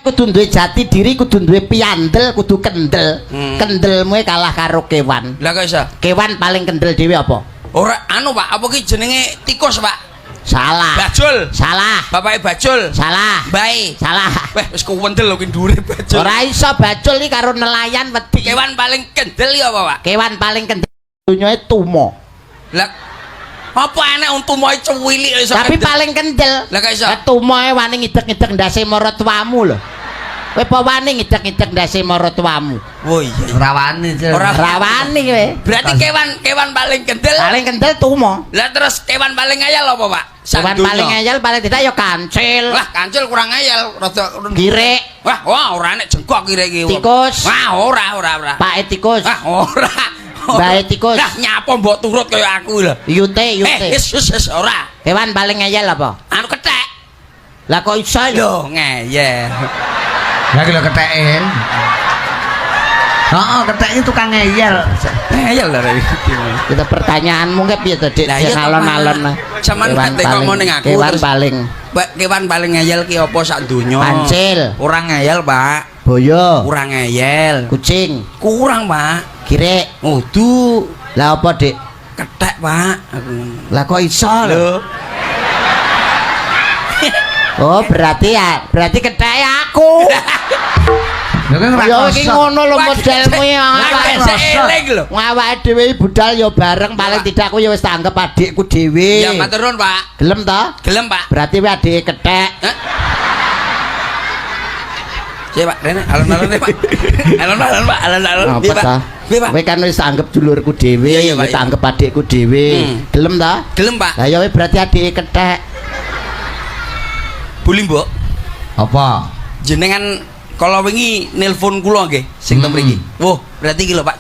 kudu duwe jati diri, kudu duwe piandel, kudu kendel. Kendelmu kalah karo kewan. Lah kok iso? Kewan paling kendel dhewe apa? Ora anu Pak, apa ki jenenge tikus Pak? Salah. Bajul. Salah. Bapake Bajul. Salah. Bae. Salah. Weh wis kuwendel lho ki ndure Bajul. Ora iso bajul iki karo nelayan wedi. Kewan paling kendel ya apa Pak? Kewan paling kendel dunyoe tumo. Lah apa enek untumoe cuwilik iso Tapi kendel? paling kendel. Lah kok iso? Tumoe wani ngidek-ngidek ndase marang tuamu lho. Kowe apa wani ngidek-ngidek ndase marang tuamu? Oh iya. Ora wani. Ora Rawani kowe. Berarti kewan paling kendel. Paling kendel tumo. Lah terus kewan paling ngayal apa Pak? Kewan paling ngeyel paling tidak ya kancil. Lah kancil kurang ngayal, rada Girek. Wah ora enek jengkok kira iki. Tikus. Wah ora. Pak tikus. Wah ora. Bae tikus. Lah nyapa mbok turut kaya aku lho. Yute. Wis ora. Kewan paling ngeyel apa? Anu kethek. Lah kok iso lho? Lho ngeyel. Lah ki lho keteke. Heeh, keteke tukang ngeyel. Ngeyel lho Kita pertanyaanmu ke piye to, Dik? Lah, iya, Sing alon-alon. Sampeyan kate ngomong ning aku. Kewan terus- paling Kewan paling ngeyel ki apa sak donya? kancil, Ora ngeyel, Pak. boyo, Kurang ngeyel. kucing, Kurang, Pak. girek. Udu Lah apa, Dik? kethek, Pak. Aku Lah kok iso lho? lho. Oh, berarti ketheke aku. Lho kan ora Ya iki kosong. ngono lho modelmu ya. Eling lho. Ngawake dhewe budal ya bareng paling tidak aku ya wis tak anggap adikku dhewe. Ya matur nuwun, Pak. Gelem ta? Gelem, Pak. Berarti kowe adike kethek. Hah? Cek, Pak, rene alon-alon Pak. Alon-alon, Pak. Alon-alon. Apa ta? Piye, Pak? Kowe kan wis tak anggap dulurku dhewe, Iya, iya, Pak, wis tak iya. anggap adikku dhewe. Gelem ta? Gelem, Pak. Lah ya kowe berarti adike kethek. Buli, Mbok. Apa? Jenengan kalau wingi nelpon kula nggih sing teng mriki. Woh, berarti iki lho, Pak.